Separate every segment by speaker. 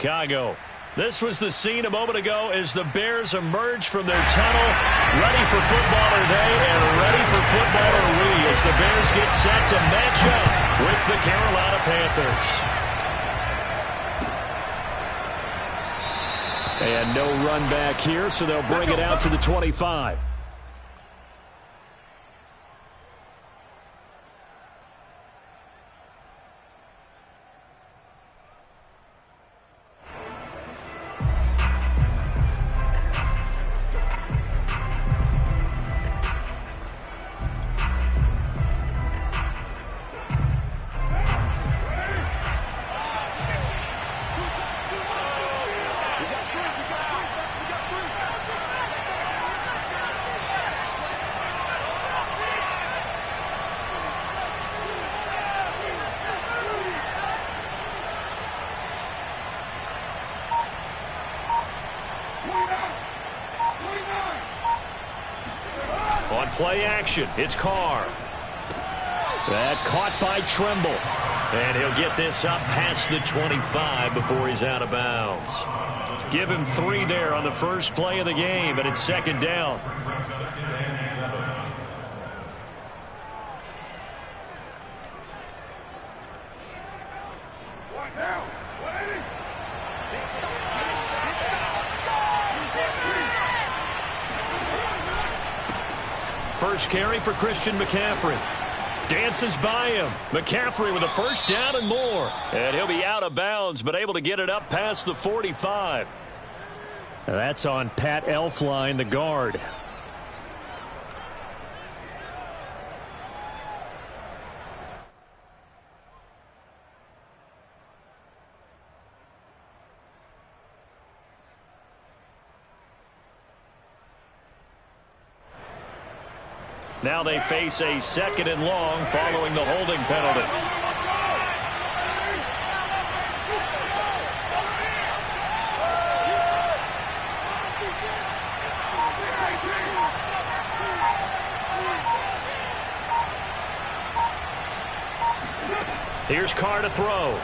Speaker 1: Chicago. This was the scene a moment ago as the Bears emerged from their tunnel, ready for football are they and ready for football are we as the Bears get set to match up with the Carolina Panthers. And no run back here, so they'll bring it out to the 25. On play action, it's Carr. That caught by Trimble. And he'll get this up past the 25 before he's out of bounds. Give him 3 there on the first play of the game, and it's second down. First carry for Christian McCaffrey. Dances by him. McCaffrey with a first down and more. And he'll be out of bounds, but able to get it up past the 45. That's on Pat Elflein, the guard. Now they face a second and long following the holding penalty. Here's Carr to throw.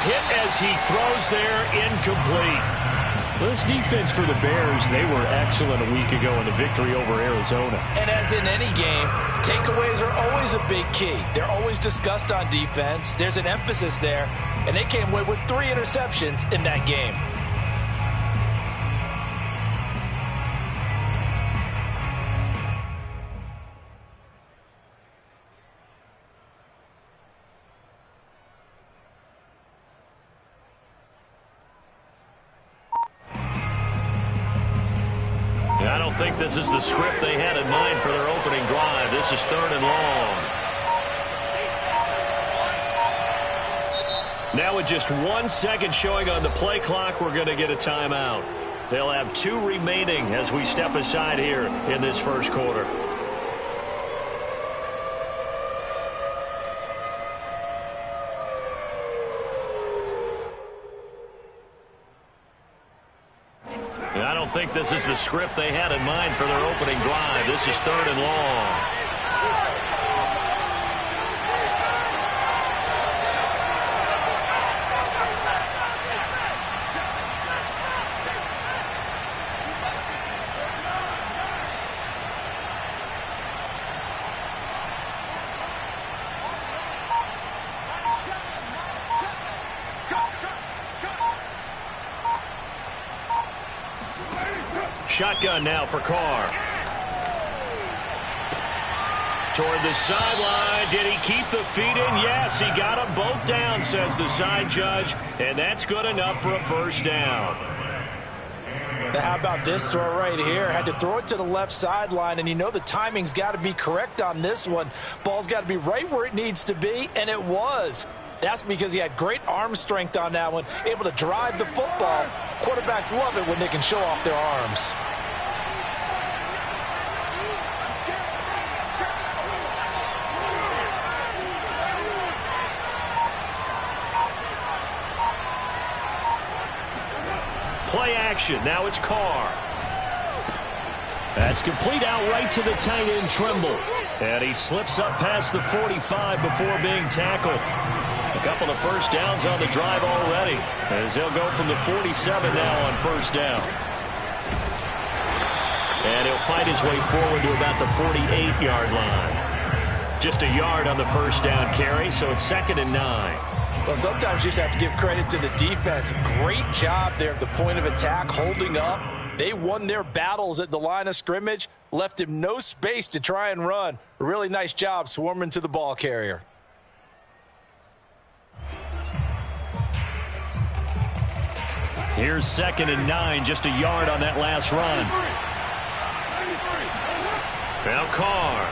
Speaker 1: Hit as he throws there, incomplete. This defense for the Bears, they were excellent a week ago in the victory over Arizona.
Speaker 2: And as in any game, takeaways are always a big key. They're always discussed on defense. There's an emphasis there, and they came away with 3 interceptions in that game.
Speaker 1: I don't think this is the script they had in mind for their opening drive. This is third and long. Now with just 1 second showing on the play clock, we're going to get a timeout. They'll have 2 remaining as we step aside here in this first quarter. I don't think this is the script they had in mind for their opening drive. This is third and long. Shotgun now for Carr. Toward the sideline. Did he keep the feet in? Yes, he got them both down, says the side judge. And that's good enough for a first down.
Speaker 2: Now, how about this throw right here? Had to throw it to the left sideline, and you know the timing's got to be correct on this one. Ball's got to be right where it needs to be, and it was. That's because he had great arm strength on that one, able to drive the football. Quarterbacks love it when they can show off their arms.
Speaker 1: Play action. Now it's Carr. That's complete out right to the tight end, Trimble. And he slips up past the 45 before being tackled. A couple of first downs on the drive already, as he'll go from the 47 now on first down. And he'll fight his way forward to about the 48-yard line. Just a yard on the first down carry, so it's 2nd and 9.
Speaker 2: Well, sometimes you just have to give credit to the defense. Great job there at the point of attack, holding up. They won their battles at the line of scrimmage, left him no space to try and run. A really nice job swarming to the ball carrier.
Speaker 1: Here's 2nd and 9, just a yard on that last run. Now Carr.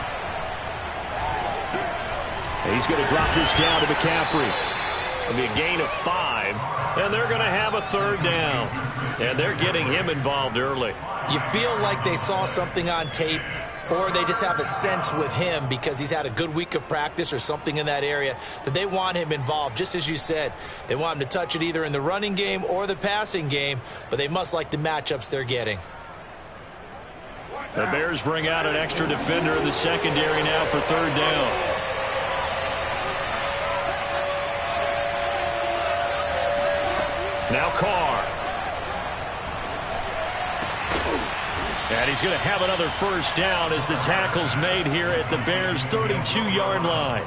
Speaker 1: He's going to drop this down to McCaffrey. It'll be a gain of 5, and they're going to have a 3rd down. And they're getting him involved early.
Speaker 2: You feel like they saw something on tape, or they just have a sense with him because he's had a good week of practice or something in that area that they want him involved. Just as you said, they want him to touch it either in the running game or the passing game, but they must like the matchups they're getting.
Speaker 1: The Bears bring out an extra defender in the secondary now for 3rd down. Now Carr. And he's going to have another first down as the tackle's made here at the Bears' 32-yard line.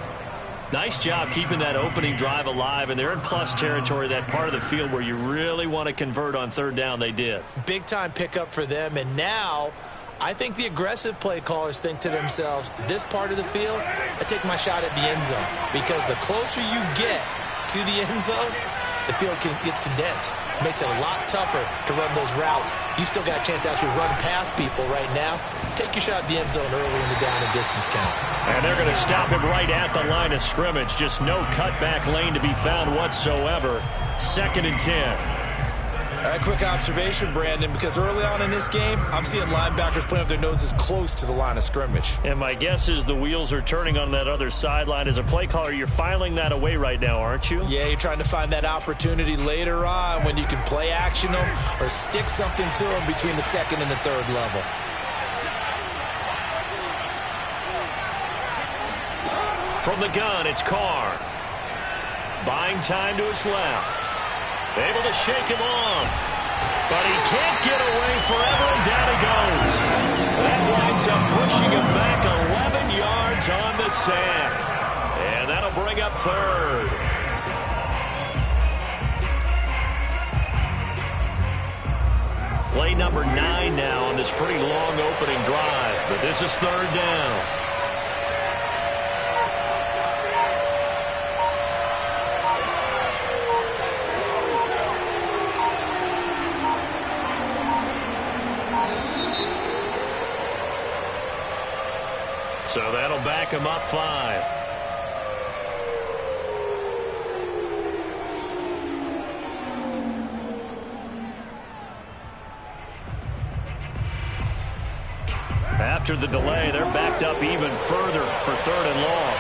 Speaker 1: Nice job keeping that opening drive alive, and they're in plus territory, that part of the field where you really want to convert on 3rd down. They did. Big-time pickup for them, and now I think the aggressive play callers think to themselves, this part of the field, I take my shot at the end zone, because the closer you get to the end zone, the field gets condensed. Makes it a lot tougher to run those routes. You still got a chance to actually run past people right now. Take your shot at the end zone early in the down and distance count. And they're going to stop him right at the line of scrimmage. Just no cutback lane to be found whatsoever. 2nd and 10. A quick observation, Brandon, because early on in this game, I'm seeing linebackers playing with their noses close to the line of scrimmage. And my guess is the wheels are turning on that other sideline. As a play caller, you're filing that away right now, aren't you? Yeah, you're trying to find that opportunity later on when you can play action them or stick something to them between the 2nd and the 3rd level. From the gun, it's Carr. Buying time to his left. Able to shake him off. But he can't get away forever, and down he goes. That winds up pushing him back 11 yards on the sack. And that'll bring up 3rd. Play number 9 now on this pretty long opening drive. But this is 3rd down. So that'll back him up 5. After the delay, they're backed up even further for 3rd and long.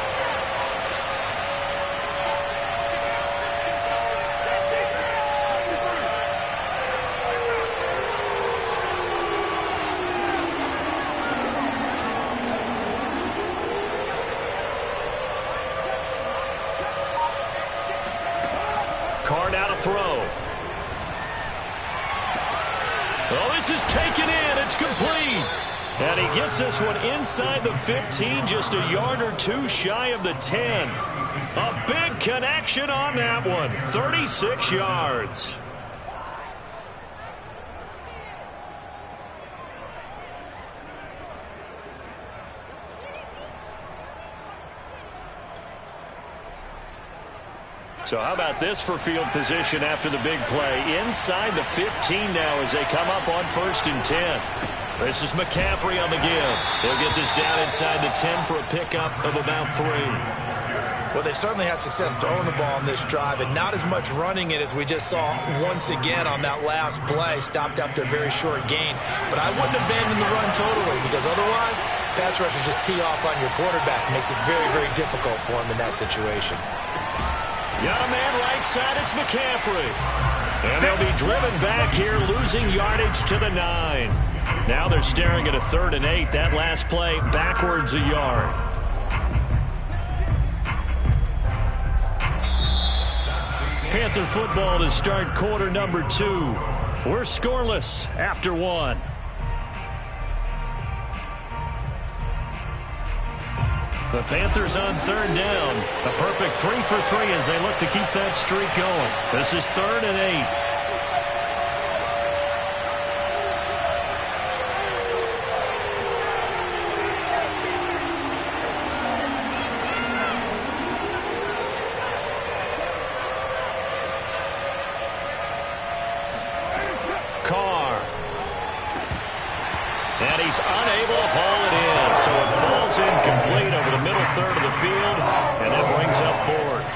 Speaker 1: Throw. Oh, this is taken in. It's complete. And he gets this one inside the 15, just a yard or 2 shy of the 10. A big connection on that one. 36 yards. So how about this for field position after the big play? Inside the 15 now as they come up on 1st and 10. This is McCaffrey on the give. He'll get this down inside the 10 for a pickup of about 3. Well, they certainly had success throwing the ball on this drive, and not as much running it as we just saw once again on that last play. Stopped after a very short gain. But I wouldn't abandon the run totally, because otherwise, pass rushers just tee off on your quarterback. Makes it very, very difficult for him in that situation. Got a man right side, it's McCaffrey. And they'll be driven back here, losing yardage to the 9. Now they're staring at a 3rd and 8. That last play, backwards a yard. Panther football to start quarter number 2. We're scoreless after 1. The Panthers on third down. A perfect 3 for 3 as they look to keep that streak going. This is 3rd and 8. And he's unable to haul it in, so it falls incomplete over the middle third of the field, and that brings up 4th.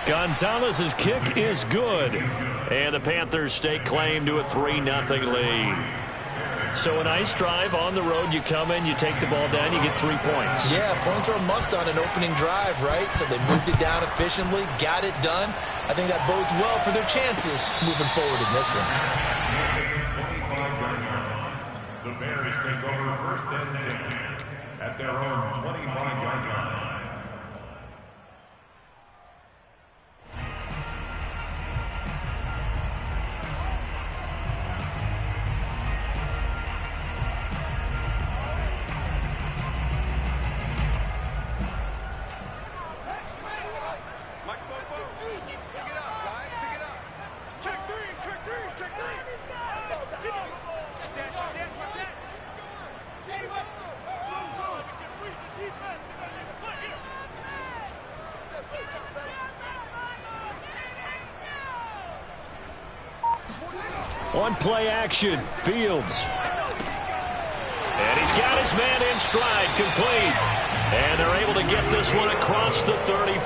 Speaker 1: Gonzalez's kick is good, and the Panthers stake claim to a 3-0 lead. So a nice drive on the road. You come in, you take the ball down, you get 3 points.
Speaker 2: Yeah, points are a must on an opening drive, right? So they moved it down efficiently, got it done. I think that bodes well for their chances moving forward in this one.
Speaker 3: The Bears take over 1st and 10 at their own 25-yard line.
Speaker 1: On play action, Fields. And he's got his man in stride, complete. And they're able to get this one across the 35.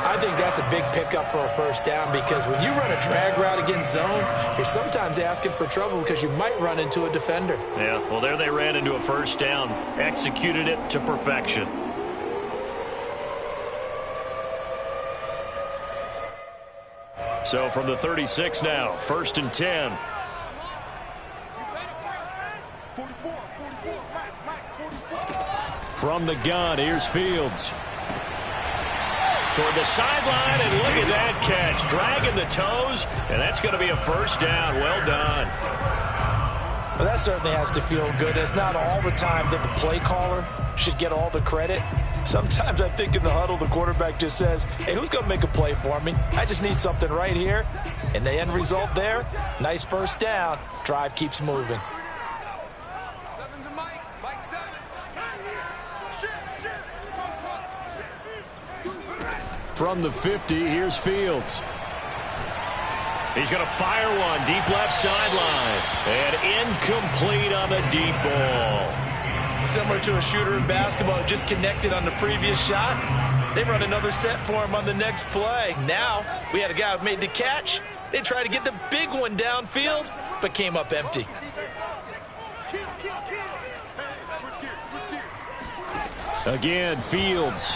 Speaker 2: I think that's a big pickup for a first down because when you run a drag route against zone, you're sometimes asking for trouble because you might run into a defender.
Speaker 1: Yeah, well, there they ran into a first down, executed it to perfection. So from the 36 now, 1st and 10. From the gun, here's Fields. Toward the sideline, and look at that catch. Dragging the toes, and that's going to be a first down. Well done.
Speaker 2: Well, that certainly has to feel good. It's not all the time that the play caller should get all the credit. Sometimes I think in the huddle, the quarterback just says, hey, who's going to make a play for me? I just need something right here. And the end result there, nice first down. Drive keeps moving.
Speaker 1: From the 50, here's Fields. He's going to fire one deep left sideline. And incomplete on the deep ball.
Speaker 2: Similar to a shooter in basketball, just connected on the previous shot. They run another set for him on the next play. Now, we had a guy who made the catch. They tried to get the big one downfield, but came up empty.
Speaker 1: Again, Fields.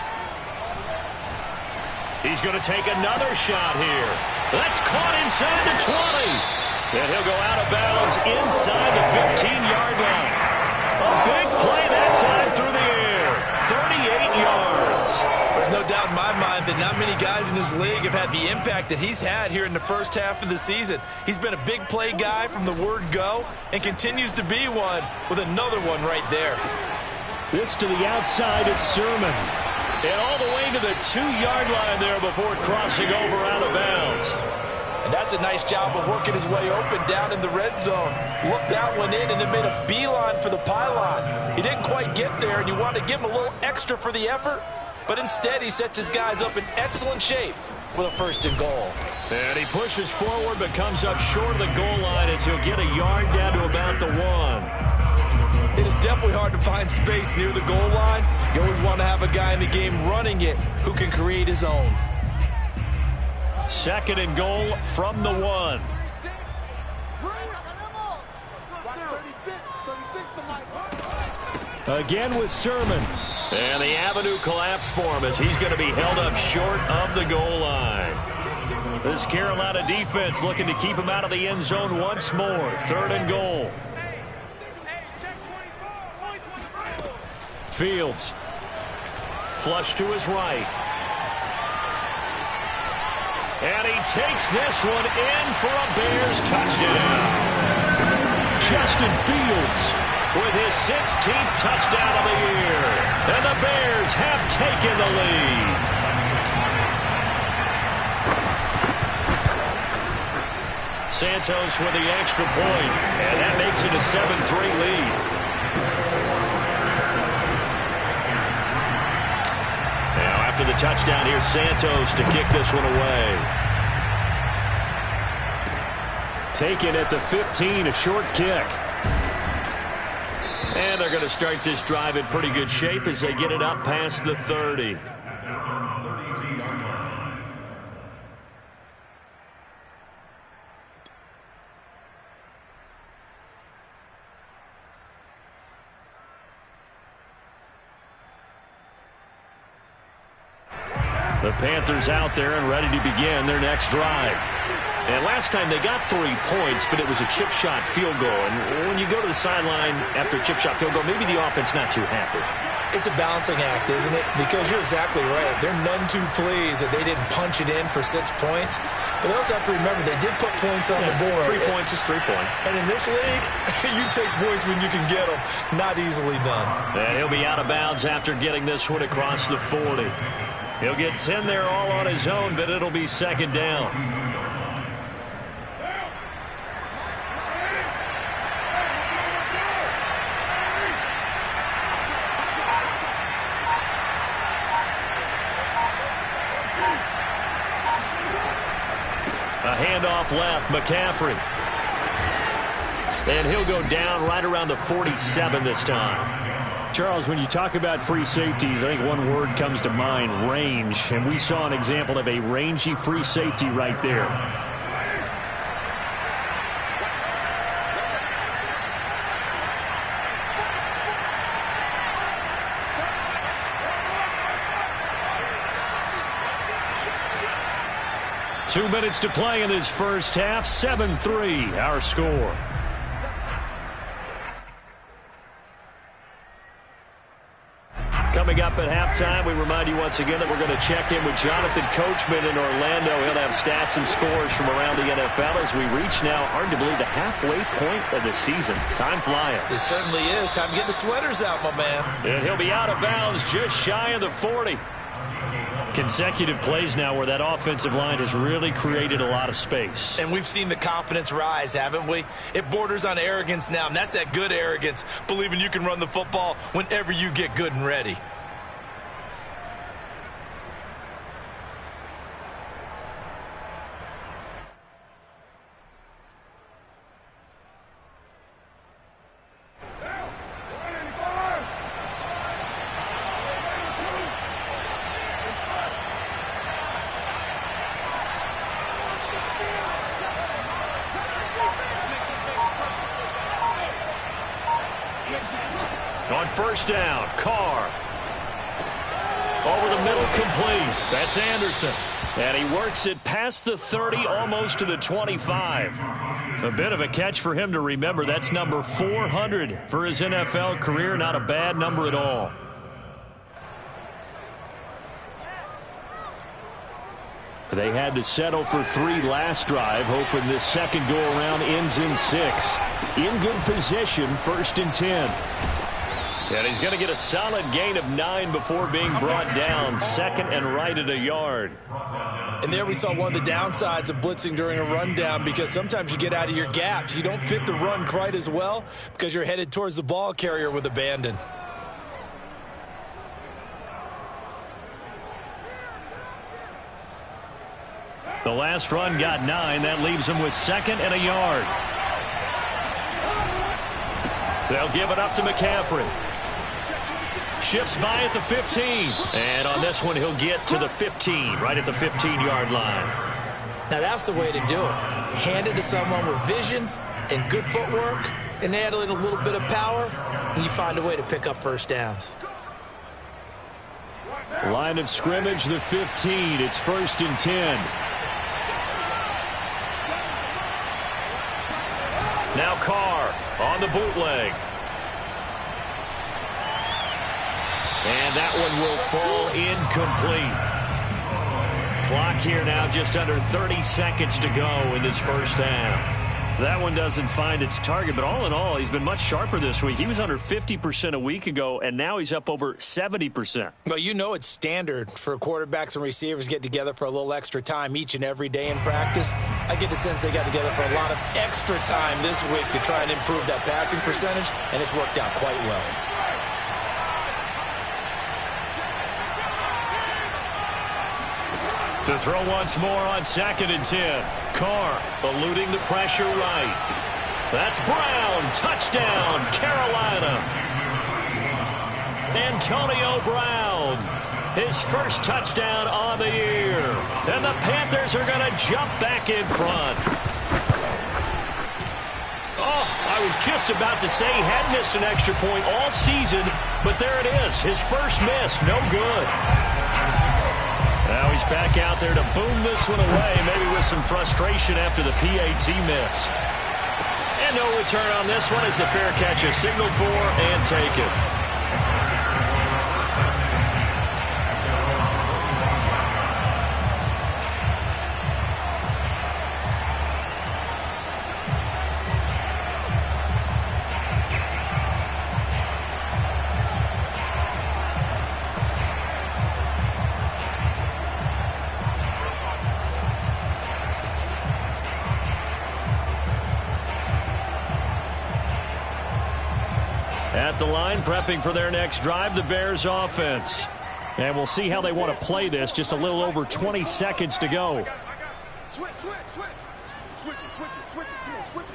Speaker 1: He's going to take another shot here. That's caught inside the 20. And he'll go out of bounds inside the 15-yard line. A big play that time through the air. 38 yards.
Speaker 2: There's no doubt in my mind that not many guys in this league have had the impact that he's had here in the first half of the season. He's been a big play guy from the word go and continues to be one with another one right there.
Speaker 1: This to the outside, it's Sermon. And all the way to the 2-yard line there before crossing over out of bounds.
Speaker 2: And that's a nice job of working his way open down in the red zone. Looked that one in and then made a beeline for the pylon. He didn't quite get there, and you want to give him a little extra for the effort. But instead, he sets his guys up in excellent shape with a 1st and goal.
Speaker 1: And he pushes forward but comes up short of the goal line as he'll get a yard down to about the 1.
Speaker 2: It is definitely hard to find space near the goal line. You always want to have a guy in the game running it who can create his own.
Speaker 1: 2nd and goal from the 1. Again with Sermon. And the avenue collapsed for him as he's going to be held up short of the goal line. This Carolina defense looking to keep him out of the end zone once more. 3rd and goal. Fields. Flush to his right. And he takes this one in for a Bears touchdown. Justin Fields with his 16th touchdown of the year. And the Bears have taken the lead. Santos with the extra point, and that makes it a 7-3 lead. Now after the touchdown, here's Santos to kick this one away. Taken at the 15, a short kick. And they're going to start this drive in pretty good shape as they get it up past the 30. The Panthers out there and ready to begin their next drive. And last time they got 3 points, but it was a chip shot field goal. And when you go to the sideline after a chip shot field goal, maybe the offense not too happy.
Speaker 2: It's a balancing act, isn't it? Because you're exactly right. They're none too pleased that they didn't punch it in for 6 points. But they also have to remember they did put points on the board.
Speaker 1: 3 points is 3 points.
Speaker 2: And in this league, you take points when you can get them. Not easily done.
Speaker 1: And he'll be out of bounds after getting this one across the 40. He'll get 10 there all on his own, but it'll be second down. A handoff left, McCaffrey. And he'll go down right around the 47 this time.
Speaker 4: Charles, when you talk about free safeties, I think one word comes to mind, range. And we saw an example of a rangy free safety right there.
Speaker 1: Two minutes to play in this first half. 7-3, our score. Coming up at halftime, we remind you once again that we're going to check in with Jonathan Coachman in Orlando. He'll have stats and scores from around the NFL as we reach now, hard to believe, the halfway point of the season. Time flying.
Speaker 2: It certainly is. Time to get the sweaters out, my man.
Speaker 1: And he'll be out of bounds just shy of the 40. Consecutive plays now where that offensive line has really created a lot of space.
Speaker 2: And we've seen the confidence rise, haven't we? It borders on arrogance now, and that's that good arrogance, believing you can run the football whenever you get good and ready.
Speaker 1: On first down, Carr. Over the middle, complete. That's Anderson. And he works it past the 30, almost to the 25. A bit of a catch for him to remember. That's number 400 for his NFL career. Not a bad number at all. They had to settle for 3 last drive, hoping this second go-around ends in 6. In good position, 1st and 10. And he's going to get a solid gain of 9 before being brought down. 2nd and right at a yard.
Speaker 2: And there we saw one of the downsides of blitzing during a rundown, because sometimes you get out of your gaps. You don't fit the run quite as well because you're headed towards the ball carrier with abandon.
Speaker 1: The last run got 9. That leaves him with 2nd and a yard. They'll give it up to McCaffrey. Shifts by at the 15. And on this one, he'll get to the 15, right at the 15-yard line.
Speaker 2: Now, that's the way to do it. Hand it to someone with vision and good footwork, and add in a little bit of power, and you find a way to pick up first downs.
Speaker 1: Line of scrimmage, the 15. It's 1st and 10. Now Carr on the bootleg. And that one will fall incomplete. Clock here now just under 30 seconds to go in this first half.
Speaker 4: That one doesn't find its target, but all in all, he's been much sharper this week. He was under 50% a week ago, and now he's up over 70%.
Speaker 2: Well, you know it's standard for quarterbacks and receivers get together for a little extra time each and every day in practice. I get the sense they got together for a lot of extra time this week to try and improve that passing percentage, and it's worked out quite well.
Speaker 1: To throw once more on 2nd and 10. Carr eluding the pressure right. That's Brown. Touchdown, Carolina. Antonio Brown. His first touchdown on the year. And the Panthers are going to jump back in front. Oh, I was just about to say he had missed an extra point all season, but there it is. His first miss, no good. Now he's back out there to boom this one away, maybe with some frustration after the PAT miss. And no return on this one as the fair catch is signaled for and taken. At the line, prepping for their next drive, the Bears offense.
Speaker 4: And we'll see how they want to play this. Just a little over 20 seconds to go.
Speaker 5: Switch it. Come on, switch it.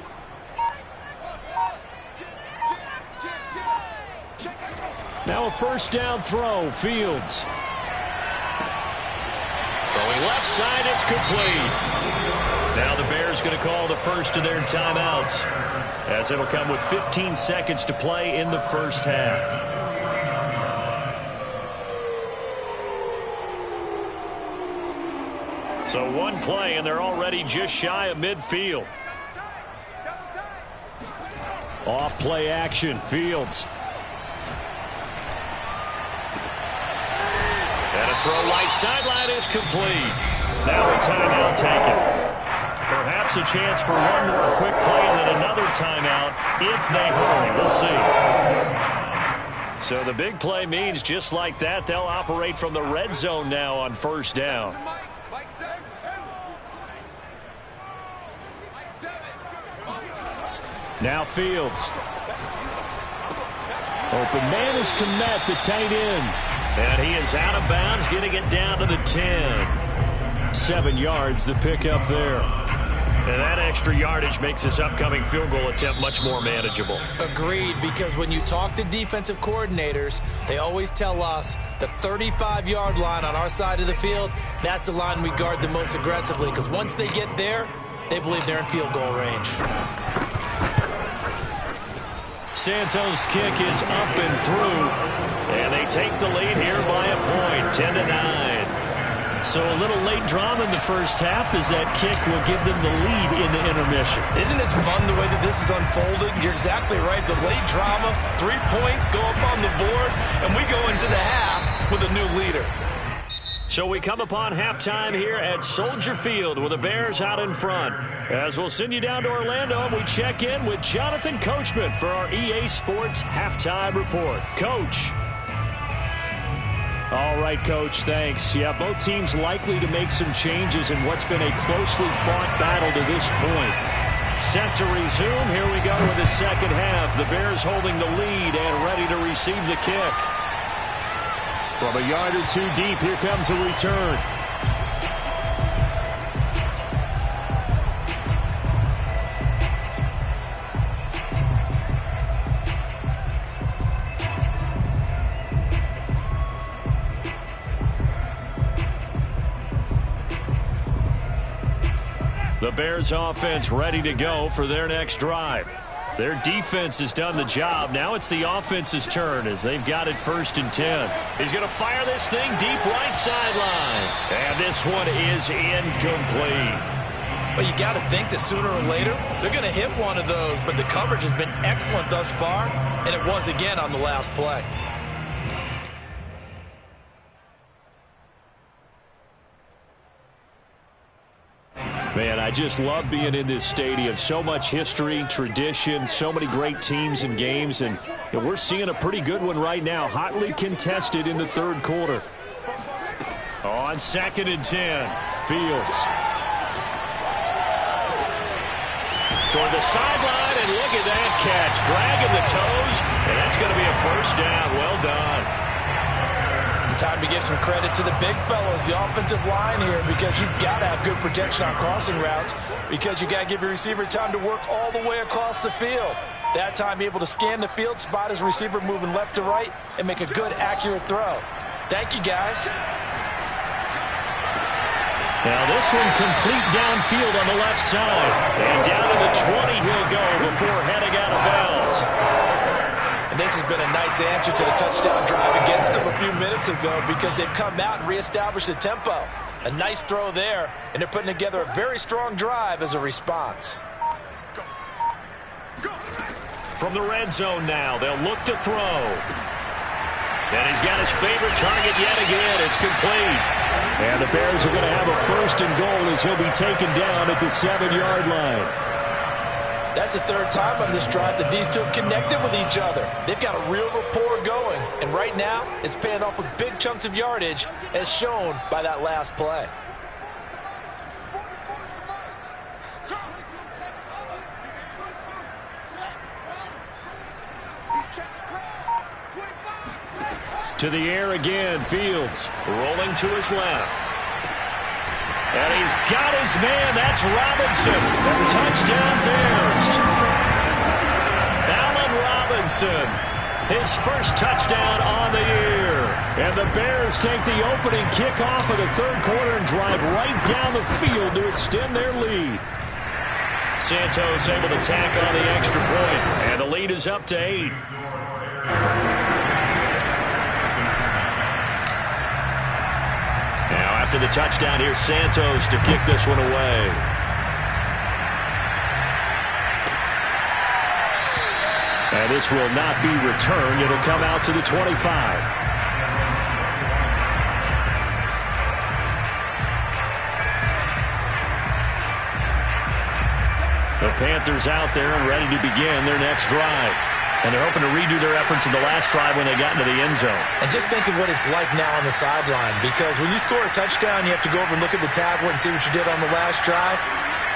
Speaker 4: Now a first down throw, Fields.
Speaker 1: Throwing left side, it's complete. Now the Bears going to call the first of their timeouts, as it'll come with 15 seconds to play in the first half. So one play, and they're already just shy of midfield.
Speaker 4: Off play action, Fields.
Speaker 1: And a throw right sideline is complete. Now a timeout taken. Perhaps a chance for one more quick play and then another timeout if they hurry. We'll see. So the big play means just like that, they'll operate from the red zone now on first down.
Speaker 4: Now Fields. Open man is Kmet, the tight end.
Speaker 1: And he is out of bounds, getting it down to the 10.
Speaker 4: 7 yards, the pickup there.
Speaker 1: And that extra yardage makes this upcoming field goal attempt much more manageable.
Speaker 2: Agreed, because when you talk to defensive coordinators, they always tell us the 35-yard line on our side of the field, that's the line we guard the most aggressively, because once they get there, they believe they're in field goal range.
Speaker 1: Santos' kick is up and through, and they take the lead here by a point, 10-9. So a little late drama in the first half as that kick will give them the lead in the intermission.
Speaker 2: Isn't this fun the way that this is unfolded? You're exactly right. The late drama, 3 points go up on the board, and we go into the half with a new leader.
Speaker 1: So we come upon halftime here at Soldier Field with the Bears out in front. As we'll send you down to Orlando, and we check in with Jonathan Coachman for our EA Sports Halftime Report. Coach.
Speaker 4: All right, Coach, thanks. Yeah, both teams likely to make some changes in what's been a closely fought battle to this point.
Speaker 1: Set to resume. Here we go with the second half. The Bears holding the lead and ready to receive the kick.
Speaker 4: From a yard or two deep, here comes the return.
Speaker 1: The Bears offense ready to go for their next drive. Their defense has done the job. Now it's the offense's turn as they've got it 1st and 10. He's going to fire this thing deep right sideline. And this one is incomplete.
Speaker 2: Well, you got to think that sooner or later they're going to hit one of those, but the coverage has been excellent thus far, and it was again on the last play.
Speaker 4: Man, I just love being in this stadium. So much history, tradition, so many great teams and games, and we're seeing a pretty good one right now, hotly contested in the third quarter.
Speaker 1: On 2nd and 10, Fields. Toward the sideline, and look at that catch. Dragging the toes, and that's going to be a first down. Well done.
Speaker 2: Time to give some credit to the big fellows, the offensive line here, because you've got to have good protection on crossing routes, because you got to give your receiver time to work all the way across the field. That time, able to scan the field, spot his receiver moving left to right, and make a good, accurate throw. Thank you, guys.
Speaker 1: Now this one complete downfield on the left side. And down to the 20 he'll go before heading out of bounds.
Speaker 2: And this has been a nice answer to the touchdown drive against them a few minutes ago, because they've come out and reestablished the tempo. A nice throw there, and they're putting together a very strong drive as a response.
Speaker 1: From the red zone now, they'll look to throw. And he's got his favorite target yet again. It's complete.
Speaker 4: And the Bears are going to have a 1st and goal as he'll be taken down at the 7-yard line.
Speaker 2: That's the third time on this drive that these two have connected with each other. They've got a real rapport going. And right now, it's paying off with big chunks of yardage, as shown by that last play.
Speaker 4: To the air again, Fields.
Speaker 1: Rolling to his left. And he's got his man. That's Robinson. Touchdown Bears. Allen Robinson. His first touchdown on the year.
Speaker 4: And the Bears take the opening kickoff of the third quarter and drive right down the field to extend their lead.
Speaker 1: Santos able to tack on the extra point. And the lead is up to 8. Now after the touchdown, here's Santos to kick this one away.
Speaker 4: And this will not be returned. It'll come out to the 25.
Speaker 1: The Panthers out there and ready to begin their next drive. And they're hoping to redo their efforts in the last drive when they got into the end zone.
Speaker 2: And just think of what it's like now on the sideline, because when you score a touchdown, you have to go over and look at the tablet and see what you did on the last drive.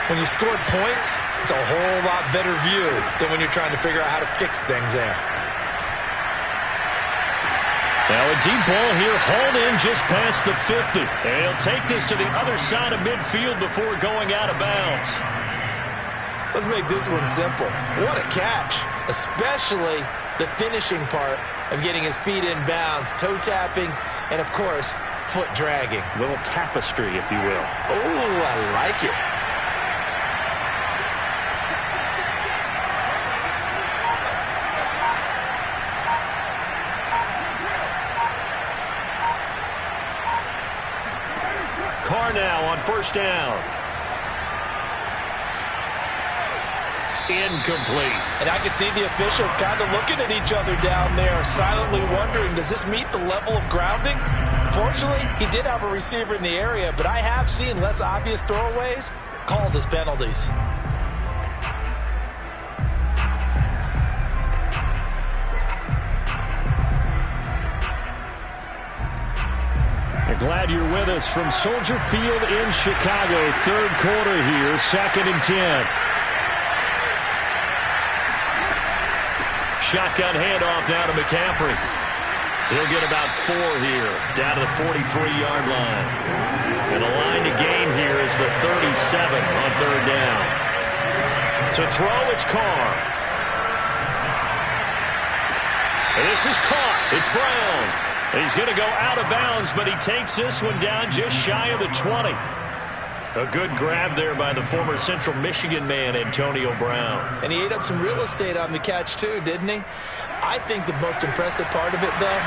Speaker 2: When you scored points, it's a whole lot better view than when you're trying to figure out how to fix things there.
Speaker 1: Now a deep ball here, hauled in just past the 50. And he'll take this to the other side of midfield before going out of bounds.
Speaker 2: Let's make this one simple. What a catch, especially the finishing part of getting his feet in bounds, toe tapping, and of course, foot dragging.
Speaker 1: A little tapestry, if you will.
Speaker 2: Oh, I like it.
Speaker 1: Carr now on first down. Incomplete.
Speaker 2: And I can see the officials kind of looking at each other down there, silently wondering, does this meet the level of grounding? Fortunately, he did have a receiver in the area, but I have seen less obvious throwaways called as penalties.
Speaker 4: Glad you're with us from Soldier Field in Chicago. Third quarter here, 2nd and 10.
Speaker 1: Shotgun handoff now to McCaffrey. He'll get about 4 here, down to the 43-yard line. And a line to gain here is the 37 on third down. To throw, it's Carr. And this is caught. It's Brown. He's going to go out of bounds, but he takes this one down just shy of the 20. A good grab there by the former Central Michigan man, Antonio Brown.
Speaker 2: And he ate up some real estate on the catch, too, didn't he? I think the most impressive part of it, though,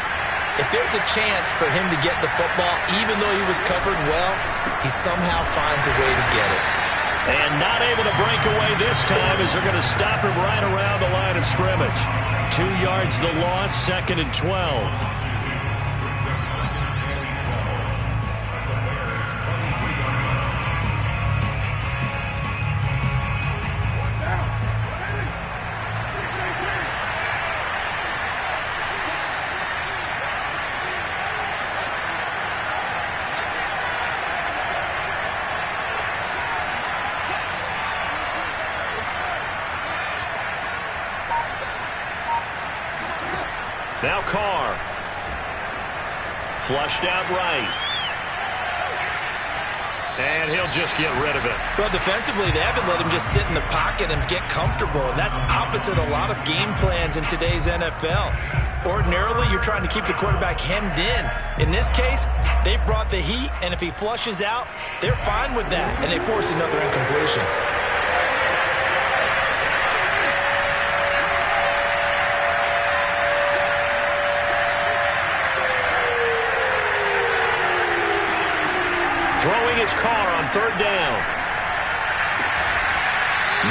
Speaker 2: if there's a chance for him to get the football, even though he was covered well, he somehow finds a way to get it.
Speaker 1: And not able to break away this time as they're going to stop him right around the line of scrimmage. 2 yards the loss, 2nd and 12. Now Carr. Flushed out right. And he'll just get rid of it.
Speaker 2: Well, defensively, they haven't let him just sit in the pocket and get comfortable, and that's opposite a lot of game plans in today's NFL. Ordinarily, you're trying to keep the quarterback hemmed in. In this case, they brought the heat, and if he flushes out, they're fine with that, and they force another incompletion.
Speaker 1: Throwing his Carr on third down.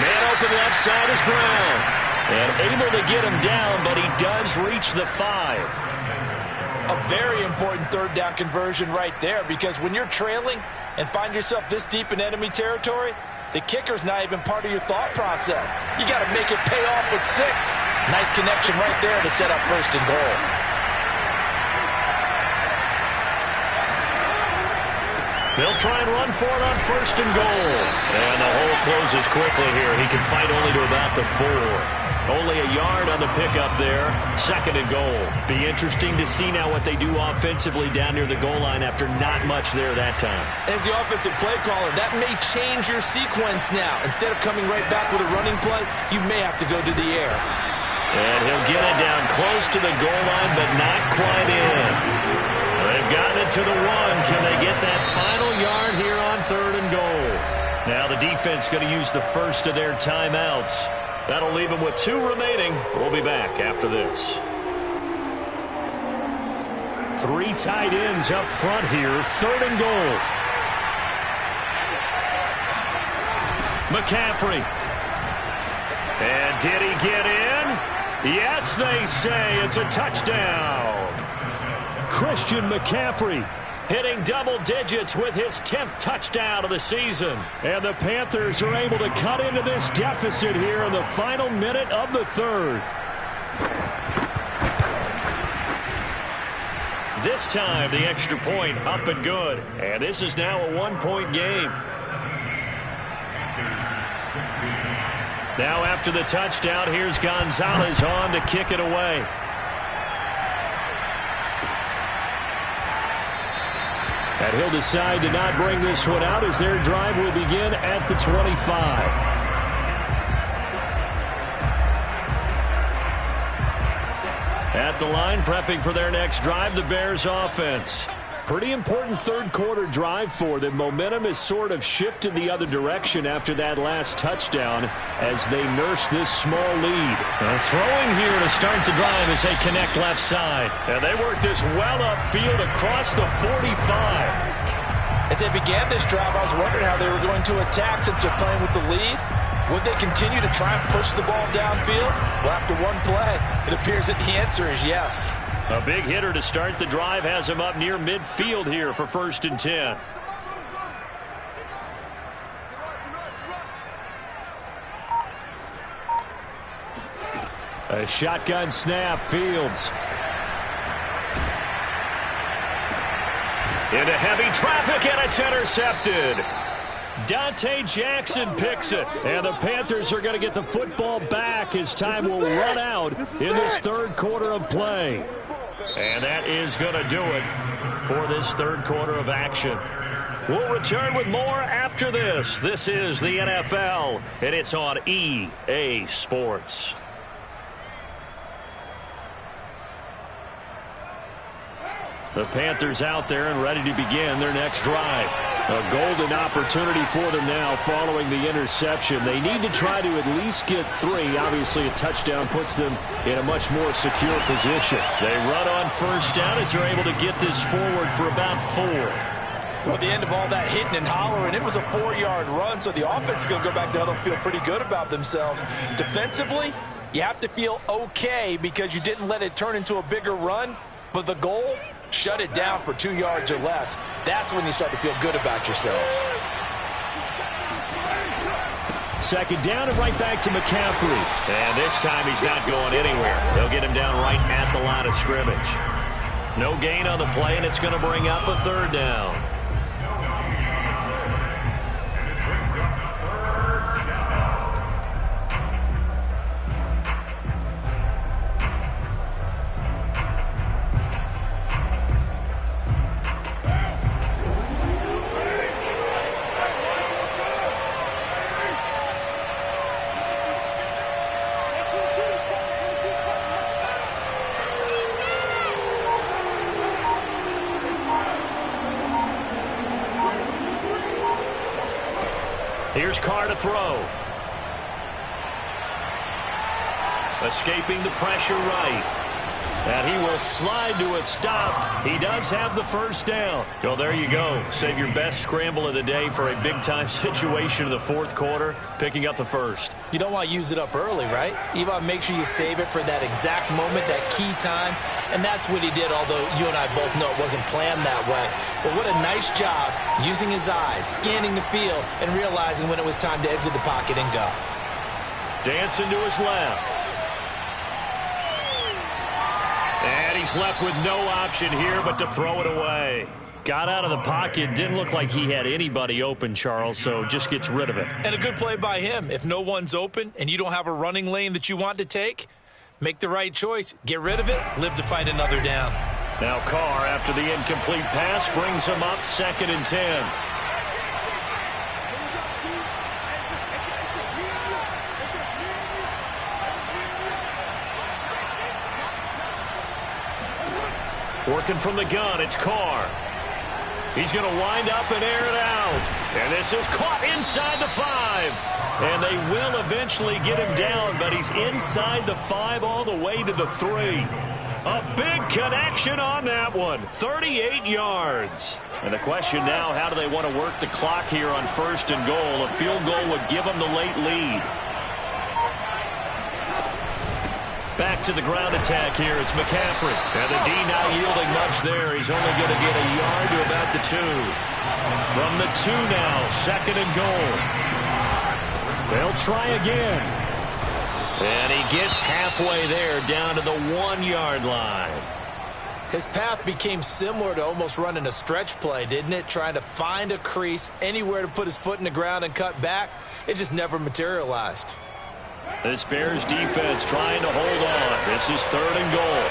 Speaker 1: Man open left side is Brown. And able to get him down, but he does reach the 5.
Speaker 2: A very important third down conversion right there, because when you're trailing and find yourself this deep in enemy territory, the kicker's not even part of your thought process. You got to make it pay off with 6. Nice connection right there to set up first and goal.
Speaker 1: They'll try and run for it on first and goal. And the hole closes quickly here. He can fight only to about the 4. Only a yard on the pickup there. Second and goal. Be interesting to see now what they do offensively down near the goal line after not much there that time.
Speaker 2: As the offensive play caller, that may change your sequence now. Instead of coming right back with a running play, you may have to go to the air.
Speaker 1: And he'll get it down close to the goal line, but not quite in. They've gotten it to the 1. Can they get that final yard here on third and goal? Now the defense going to use the first of their timeouts. That'll leave them with 2 remaining. We'll be back after this.
Speaker 4: 3 tight ends up front here. Third and goal.
Speaker 1: McCaffrey. And did he get in? Yes, they say it's a touchdown.
Speaker 4: Christian McCaffrey
Speaker 1: hitting double digits with his 10th touchdown of the season.
Speaker 4: And the Panthers are able to cut into this deficit here in the final minute of the third.
Speaker 1: This time, the extra point up and good. And this is now a 1-point game. Now after the touchdown, here's Gonzalez on to kick it away.
Speaker 4: And he'll decide to not bring this one out as their drive will begin at the 25.
Speaker 1: At the line, prepping for their next drive, the Bears offense.
Speaker 4: Pretty important third quarter drive for them. Momentum has sort of shifted the other direction after that last touchdown as they nurse this small lead.
Speaker 1: Throwing here to start the drive as they connect left side. And they work this well upfield across the 45.
Speaker 2: As they began this drive, I was wondering how they were going to attack since they're playing with the lead. Would they continue to try and push the ball downfield? Well, after one play, it appears that the answer is yes.
Speaker 1: A big hitter to start the drive has him up near midfield here for first and 10.
Speaker 4: A shotgun snap, Fields.
Speaker 1: Into heavy traffic, and it's intercepted. Dante Jackson picks it.
Speaker 4: And the Panthers are going to get the football back as time will run out in this third quarter of play.
Speaker 1: And that is going to do it for this third quarter of action. We'll return with more after this. This is the NFL, and it's on EA Sports. The Panthers out there and ready to begin their next drive. A golden opportunity for them now following the interception. They need to try to at least get 3. Obviously, a touchdown puts them in a much more secure position. They run on first down as they're able to get this forward for about 4.
Speaker 2: Well, at the end of all that hitting and hollering, it was a 4-yard run, so the offense is going to go back there and feel pretty good about themselves. Defensively, you have to feel okay because you didn't let it turn into a bigger run, but the goal, shut it down for 2 yards or less. That's when you start to feel good about yourselves.
Speaker 4: Second down and right back to McCaffrey.
Speaker 1: And this time he's not going anywhere. They'll get him down right at the line of scrimmage. No gain on the play, and it's going to bring up a third down. Here's Carr to throw. Escaping the pressure right. And he will slide to a stop. He does have the first down. Well, there you go. Save your best scramble of the day for a big-time situation in the fourth quarter, picking up the first.
Speaker 2: You don't want to use it up early, right? You want to make sure you save it for that exact moment, that key time. And that's what he did, although you and I both know it wasn't planned that way. But what a nice job using his eyes, scanning the field, and realizing when it was time to exit the pocket and go.
Speaker 1: Dancing to his left. And he's left with no option here but to throw it away. Got out of the pocket. Didn't look like he had anybody open, Charles, so just gets rid of it.
Speaker 2: And a good play by him. If no one's open and you don't have a running lane that you want to take, make the right choice. Get rid of it. Live to fight another down.
Speaker 1: Now Carr, after the incomplete pass, brings him up 2nd and 10. Working from the gun, it's Carr. He's going to wind up and air it out. And this is caught inside the 5. And they will eventually get him down, but he's inside the 5 all the way to the 3. A big connection on that one. 38 yards. And the question now, how do they want to work the clock here on 1st and goal? A field goal would give them the late lead. Back to the ground attack here. It's McCaffrey. And the D not yielding much there. He's only going to get a yard to about the 2. From the 2 now, 2nd and goal. They'll try again. And he gets halfway there down to the 1-yard line.
Speaker 2: His path became similar to almost running a stretch play, didn't it? Trying to find a crease, anywhere to put his foot in the ground and cut back. It just never materialized.
Speaker 1: This Bears defense trying to hold on. This is 3rd and goal.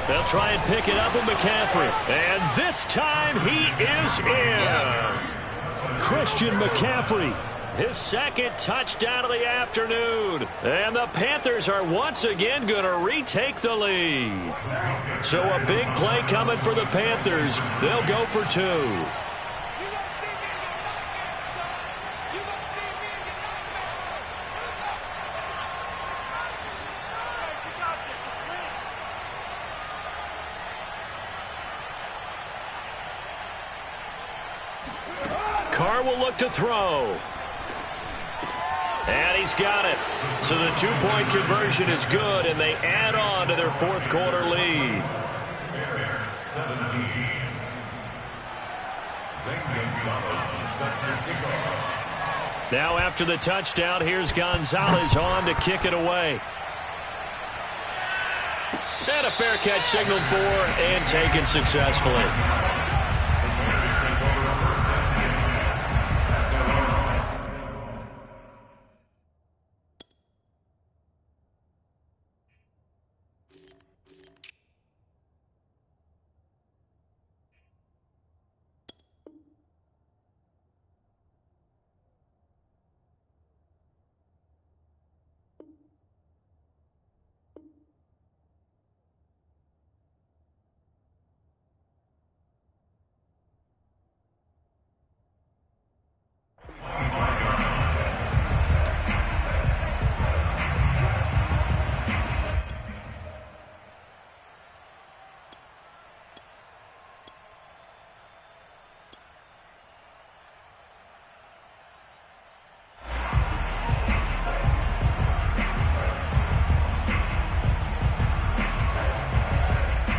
Speaker 1: They'll try and pick it up with McCaffrey. And this time he is in.
Speaker 2: Yes.
Speaker 1: Christian McCaffrey. His 2nd touchdown of the afternoon. And the Panthers are once again going to retake the lead. So a big play coming for the Panthers. They'll go for 2. Carr will look to throw. And he's got it. So the 2-point conversion is good, and they add on to their 4th quarter lead.
Speaker 3: 17.
Speaker 1: Now after the touchdown, here's Gonzalez on to kick it away. And a fair catch signaled for and taken successfully.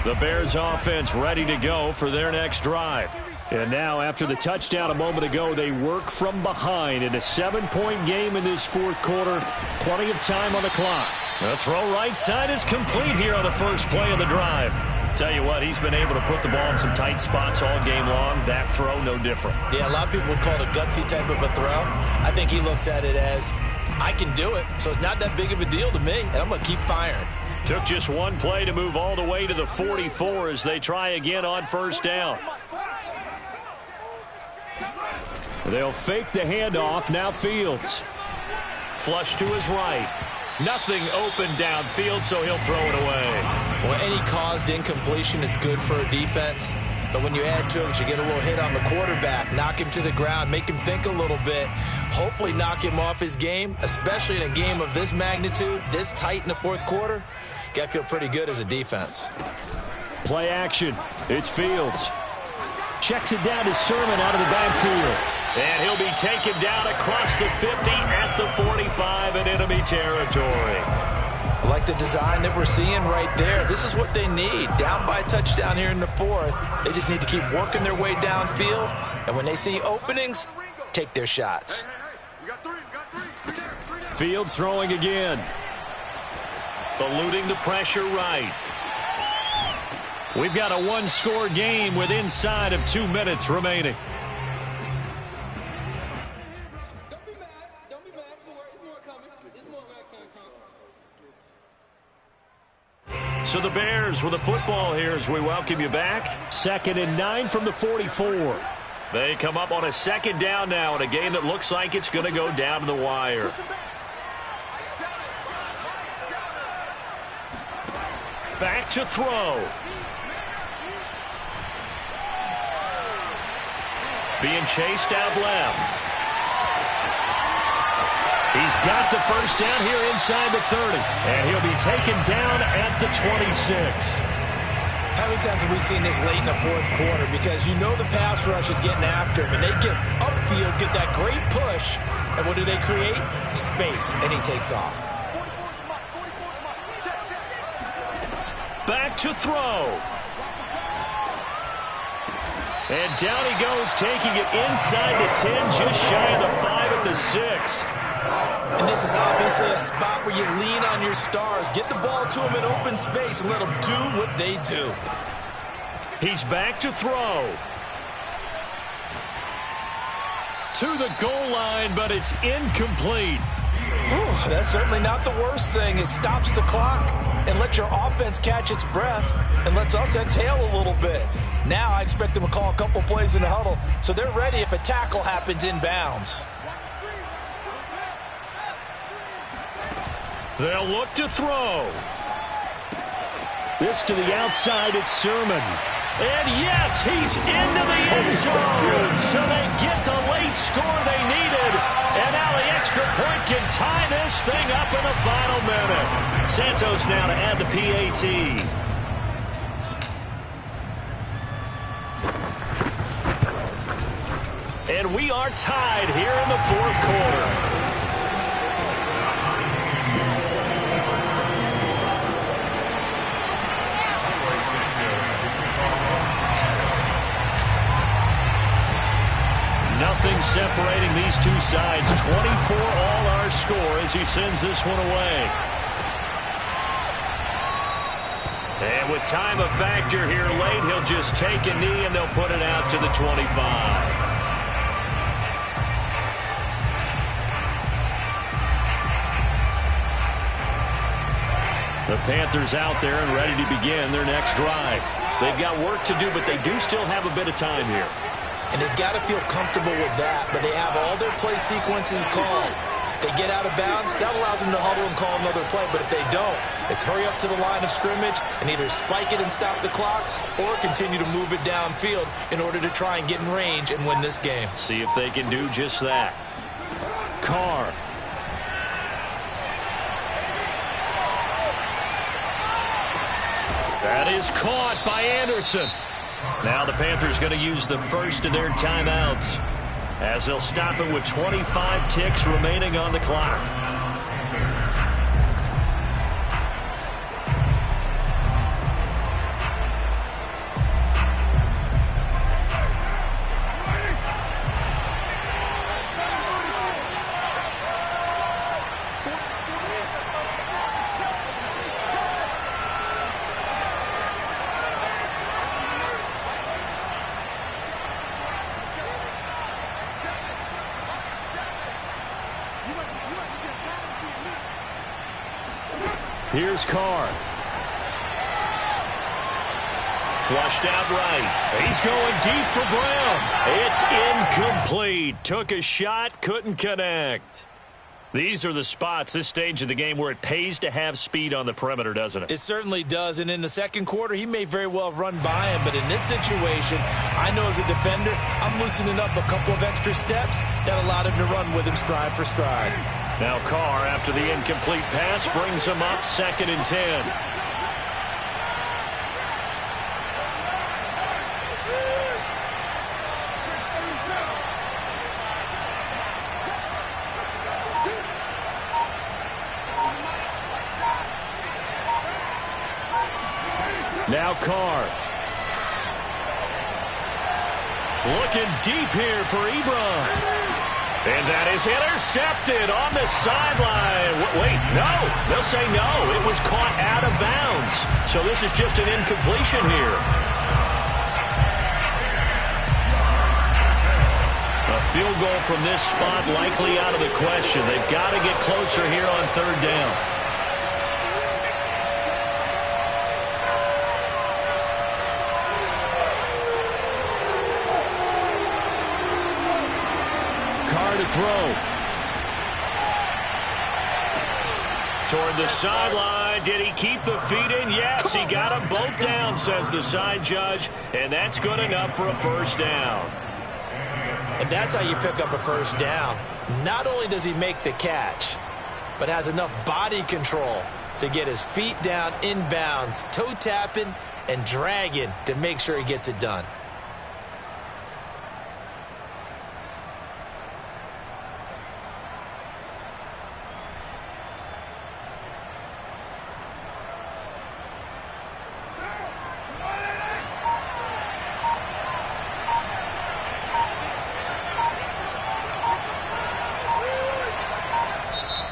Speaker 1: The Bears offense ready to go for their next drive. And now after the touchdown a moment ago, they work from behind in a 7-point game in this 4th quarter. Plenty of time on the clock. The throw right side is complete here on the first play of the drive. Tell you what, he's been able to put the ball in some tight spots all game long. That throw, no different.
Speaker 2: Yeah, a lot of people would call it a gutsy type of a throw. I think he looks at it as, I can do it, so it's not that big of a deal to me, and I'm going to keep firing.
Speaker 1: Took just one play to move all the way to the 44 as they try again on 1st down.
Speaker 4: They'll fake the handoff. Now Fields.
Speaker 1: Flush to his right. Nothing open downfield, so he'll throw it away.
Speaker 2: Well, any caused incompletion is good for a defense. But when you add to it, you get a little hit on the quarterback, knock him to the ground, make him think a little bit, hopefully knock him off his game, especially in a game of this magnitude, this tight in the fourth quarter. You got to feel pretty good as a defense.
Speaker 4: Play action. It's Fields. Checks it down to Sermon out of the backfield.
Speaker 1: And he'll be taken down across the 50 at the 45 in enemy territory.
Speaker 2: I like the design that we're seeing right there. This is what they need. Down by a touchdown here in the fourth. They just need to keep working their way downfield. And when they see openings, take their shots.
Speaker 4: Fields throwing again.
Speaker 1: Eluding the pressure right.
Speaker 4: We've got a one-score game with inside of 2 minutes remaining.
Speaker 1: So the Bears with the football here as we welcome you back.
Speaker 4: 2nd and 9 from the 44.
Speaker 1: They come up on a second down now in a game that looks like it's going to go down to the wire. Back to throw. Being chased out left. He's got the first down here inside the 30. And he'll be taken down at the 26.
Speaker 2: How many times have we seen this late in the fourth quarter? Because you know the pass rush is getting after him, and they get upfield, get that great push, and what do they create? Space, and he takes off.
Speaker 1: Back to throw. And down he goes, taking it inside the 10, just shy of the 5 at the 6.
Speaker 2: And this is obviously a spot where you lean on your stars. Get the ball to them in open space and let them do what they do.
Speaker 1: He's back to throw. To the goal line, but it's incomplete.
Speaker 2: Whew, that's certainly not the worst thing. It stops the clock and lets your offense catch its breath and lets us exhale a little bit. Now I expect them to call a couple plays in the huddle so they're ready if a tackle happens inbounds.
Speaker 1: They'll look to throw.
Speaker 4: This to the outside, it's Sermon.
Speaker 1: And yes, he's into the end zone. So they get the late score they needed. And now the extra point can tie this thing up in the final minute. Santos now to add the PAT. And we are tied here in the fourth quarter. Nothing separating these two sides. 24 all our score as he sends this one away. And with time a factor here late, he'll just take a knee and they'll put it out to the 25. The Panthers out there and ready to begin their next drive. They've got work to do, but they do still have a bit of time here.
Speaker 2: And they've got to feel comfortable with that, but they have all their play sequences called. If they get out of bounds, that allows them to huddle and call another play, but if they don't, it's hurry up to the line of scrimmage and either spike it and stop the clock or continue to move it downfield in order to try and get in range and win this game.
Speaker 1: See if they can do just that.
Speaker 4: Carr.
Speaker 1: That is caught by Anderson. Now the Panthers going to use the first of their timeouts as they'll stop it with 25 ticks remaining on the clock.
Speaker 4: Here's Carr.
Speaker 1: Flushed out right. He's going deep for Brown. It's incomplete. Took a shot, couldn't connect. These are the spots, this stage of the game, where it pays to have speed on the perimeter, doesn't it?
Speaker 2: It certainly does, and in the second quarter, he may very well run by him, but in this situation, I know as a defender, I'm loosening up a couple of extra steps that allowed him to run with him stride for stride.
Speaker 1: Now Carr, after the incomplete pass, brings him up 2nd and 10. Now Carr. Looking deep here for Ebron. And that is intercepted on the sideline. Wait, no. They'll say no. It was caught out of bounds. So this is just an incompletion here. A field goal from this spot likely out of the question. They've got to get closer here on 3rd down. To throw. Toward the sideline. Did he keep the feet in? Yes, he got them both down, says the side judge, and that's good enough for a 1st down.
Speaker 2: And that's how you pick up a 1st down. Not only does he make the catch, but has enough body control to get his feet down inbounds, toe tapping and dragging to make sure he gets it done.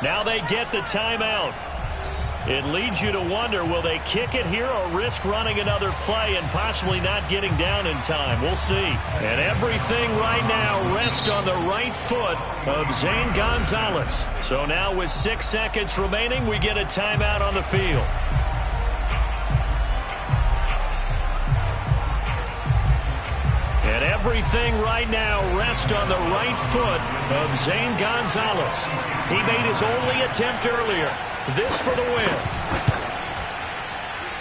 Speaker 1: Now they get the timeout. It leads you to wonder, will they kick it here or risk running another play and possibly not getting down in time? We'll see. And everything right now rests on the right foot of Zane Gonzalez. So now with 6 seconds remaining, we get a timeout on the field. And everything right now rests on the right foot of Zane Gonzalez. He made his only attempt earlier. This for the win.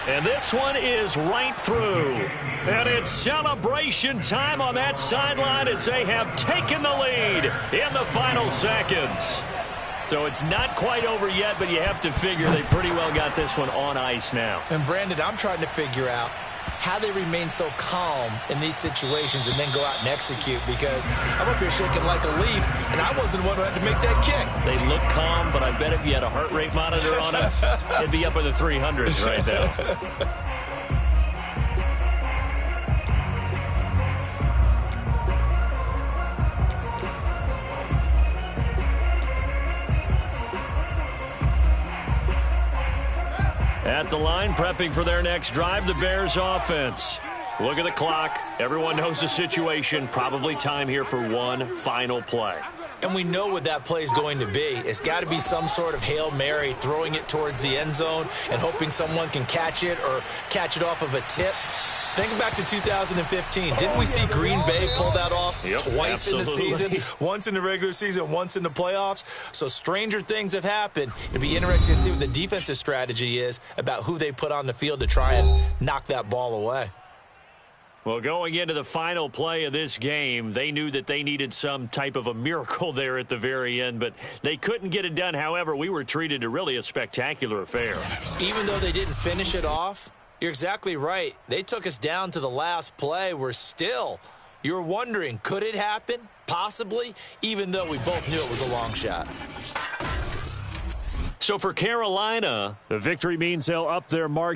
Speaker 1: And this one is right through. And it's celebration time on that sideline as they have taken the lead in the final seconds. So it's not quite over yet, but you have to figure they pretty well got this one on ice now.
Speaker 2: And Brandon, I'm trying to figure out how they remain so calm in these situations and then go out and execute, because I'm up here shaking like a leaf, and I wasn't the one who had to make that kick.
Speaker 1: They look calm, but I bet if you had a heart rate monitor on it, it'd be up in the 300s right now. At the line, prepping for their next drive, the Bears offense. Look at the clock. Everyone knows the situation. Probably time here for one final play.
Speaker 2: And we know what that play is going to be. It's got to be some sort of Hail Mary, throwing it towards the end zone and hoping someone can catch it or catch it off of a tip. Think back to 2015. Didn't we see Green Bay pull that off twice in the season? Once in the regular season, once in the playoffs. So stranger things have happened. It'll be interesting to see what the defensive strategy is about who they put on the field to try and knock that ball away.
Speaker 1: Well, going into the final play of this game, they knew that they needed some type of a miracle there at the very end, but they couldn't get it done. However, we were treated to really a spectacular affair.
Speaker 2: Even though they didn't finish it off, you're exactly right. They took us down to the last play. We're still, you're wondering, could it happen? Possibly, even though we both knew it was a long shot.
Speaker 1: So for Carolina,
Speaker 4: the victory means they'll up their mark